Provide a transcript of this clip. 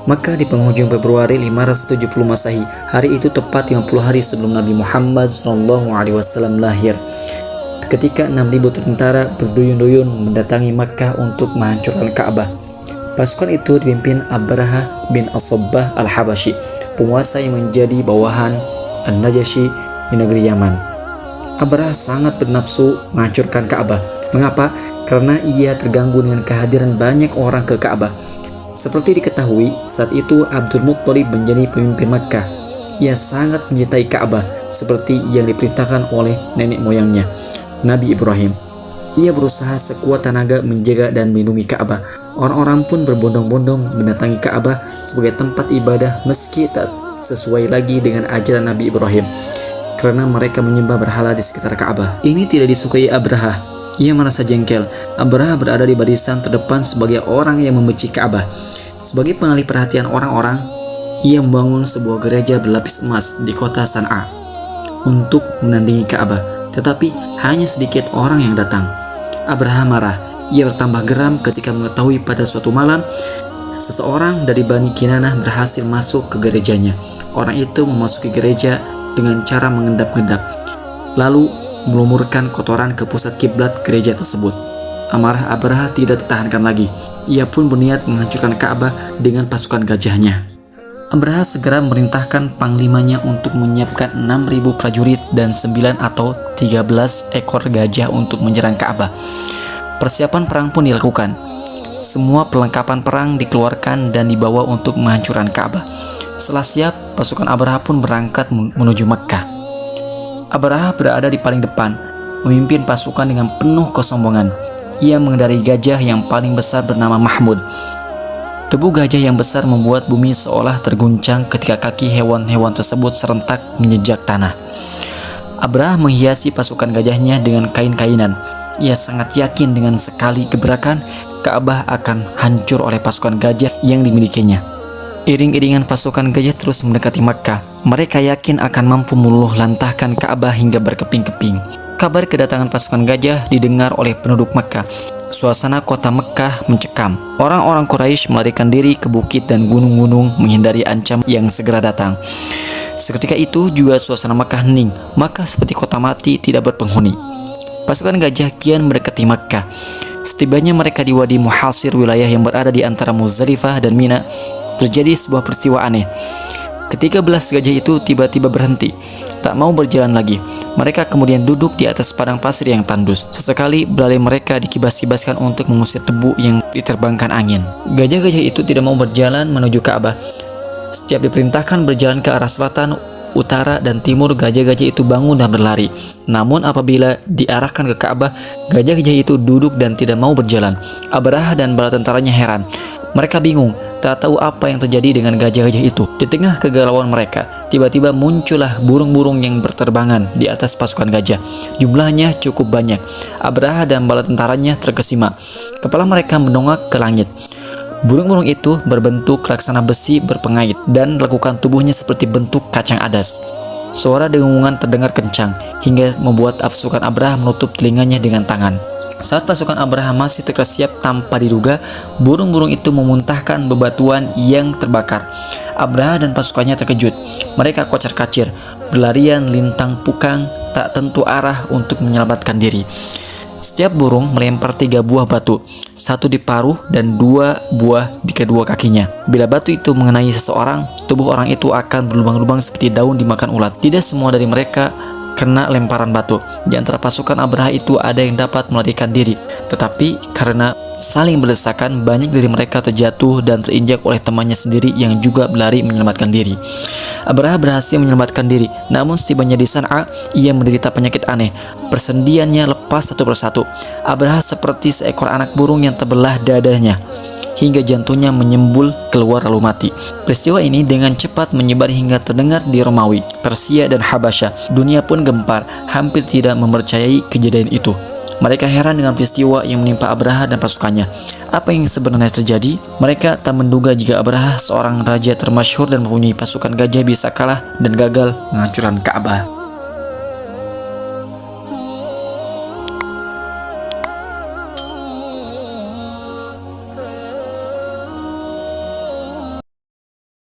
Maka di penghujung Februari 570 Masehi, hari itu tepat 50 hari sebelum Nabi Muhammad SAW lahir. Ketika 6.000 tentara berduyun-duyun mendatangi Makkah untuk menghancurkan Ka'bah. Pasukan itu dipimpin Abraha bin As-Sabbah Al-Habashi, penguasa yang menjadi bawahan An-Najasyi di negeri Yaman. Abraha sangat bernafsu menghancurkan Ka'bah. Mengapa? Karena ia terganggu dengan kehadiran banyak orang ke Ka'bah. Seperti diketahui, saat itu Abdul Muttalib menjadi pemimpin Makkah. Ia sangat mencintai Ka'bah seperti yang diperintahkan oleh nenek moyangnya, Nabi Ibrahim. Ia berusaha sekuat tenaga menjaga dan melindungi Ka'bah. Orang-orang pun berbondong-bondong mendatangi Ka'bah sebagai tempat ibadah meski tak sesuai lagi dengan ajaran Nabi Ibrahim, karena mereka menyembah berhala di sekitar Ka'bah. Ini tidak disukai Abraha. Ia merasa jengkel. Abraha berada di barisan terdepan sebagai orang yang membenci Ka'bah. Sebagai pengalih perhatian orang-orang, ia membangun sebuah gereja berlapis emas di kota San'a untuk menandingi Ka'bah. Tetapi hanya sedikit orang yang datang. Abraha marah. Ia bertambah geram ketika mengetahui pada suatu malam seseorang dari Bani Kinanah berhasil masuk ke gerejanya. Orang itu memasuki gereja dengan cara mengendap-endap, lalu melumurkan kotoran ke pusat kiblat gereja tersebut. Amarah Abraha tidak tertahankan lagi. Ia pun berniat menghancurkan Ka'bah dengan pasukan gajahnya. Abraha segera memerintahkan panglimanya untuk menyiapkan 6.000 prajurit dan 9 atau 13 ekor gajah untuk menyerang Ka'bah. Persiapan perang pun dilakukan. Semua perlengkapan perang dikeluarkan dan dibawa untuk menghancurkan Ka'bah. Setelah siap, pasukan Abraha pun berangkat menuju Makkah. Abraha berada di paling depan, memimpin pasukan dengan penuh kesombongan. Ia mengendarai gajah yang paling besar bernama Mahmud. Tubuh gajah yang besar membuat bumi seolah terguncang ketika kaki hewan-hewan tersebut serentak menjejak tanah. Abraha menghiasi pasukan gajahnya dengan kain-kainan. Ia sangat yakin dengan sekali gebrakan, Ka'bah akan hancur oleh pasukan gajah yang dimilikinya. Iring-iringan pasukan gajah terus mendekati Makkah. Mereka yakin akan mampu meluluh lantahkan Ka'bah hingga berkeping-keping. Kabar kedatangan pasukan gajah didengar oleh penduduk Makkah. Suasana kota Makkah mencekam. Orang-orang Quraisy melarikan diri ke bukit dan gunung-gunung menghindari ancaman yang segera datang. Seketika itu juga suasana Makkah hening. Makkah seperti kota mati tidak berpenghuni. Pasukan gajah kian mendekati Makkah. Setibanya mereka di Wadi Muhasir, wilayah yang berada di antara Muzdalifah dan Mina, terjadi sebuah peristiwa aneh. Ketiga belas gajah itu tiba-tiba berhenti, tak mau berjalan lagi. Mereka kemudian duduk di atas padang pasir yang tandus. Sesekali belalai mereka dikibas-kibaskan untuk mengusir debu yang diterbangkan angin. Gajah-gajah itu tidak mau berjalan menuju Ka'bah. Setiap diperintahkan berjalan ke arah selatan, utara, dan timur, gajah-gajah itu bangun dan berlari. Namun apabila diarahkan ke Ka'bah, gajah-gajah itu duduk dan tidak mau berjalan. Abraha dan bala tentaranya heran. Mereka bingung, tak tahu apa yang terjadi dengan gajah-gajah itu. Di tengah kegalauan mereka, tiba-tiba muncullah burung-burung yang berterbangan di atas pasukan gajah. Jumlahnya cukup banyak. Abraha dan bala tentaranya terkesima. Kepala mereka mendongak ke langit. Burung-burung itu berbentuk laksana besi berpengait dan lekukan tubuhnya seperti bentuk kacang adas. Suara dengungan terdengar kencang hingga membuat pasukan Abraha menutup telinganya dengan tangan. Saat pasukan Abraha masih terkesiap tanpa diduga, burung-burung itu memuntahkan bebatuan yang terbakar. Abraha dan pasukannya terkejut. Mereka kocar-kacir, berlarian lintang pukang, tak tentu arah untuk menyelamatkan diri. Setiap burung melempar 3 buah batu, 1 di paruh dan 2 buah di kedua kakinya. Bila batu itu mengenai seseorang, tubuh orang itu akan berlubang-lubang seperti daun dimakan ulat. Tidak semua dari mereka kena lemparan batu. Di antara pasukan Abraha itu ada yang dapat melarikan diri, tetapi karena saling berdesakan, banyak dari mereka terjatuh dan terinjak oleh temannya sendiri yang juga berlari menyelamatkan diri. Abraha berhasil menyelamatkan diri, namun setibanya di San'a, ia menderita penyakit aneh. Persendiannya lepas satu persatu. Abraha seperti seekor anak burung yang terbelah dadanya hingga jantungnya menyembul keluar lalu mati. Peristiwa ini dengan cepat menyebar hingga terdengar di Romawi, Persia, dan Habasyah. Dunia pun gempar, hampir tidak mempercayai kejadian itu. Mereka heran dengan peristiwa yang menimpa Abraha dan pasukannya. Apa yang sebenarnya terjadi? Mereka tak menduga jika Abraha, seorang raja termasyhur dan mempunyai pasukan gajah, bisa kalah dan gagal menghancurkan Ka'bah.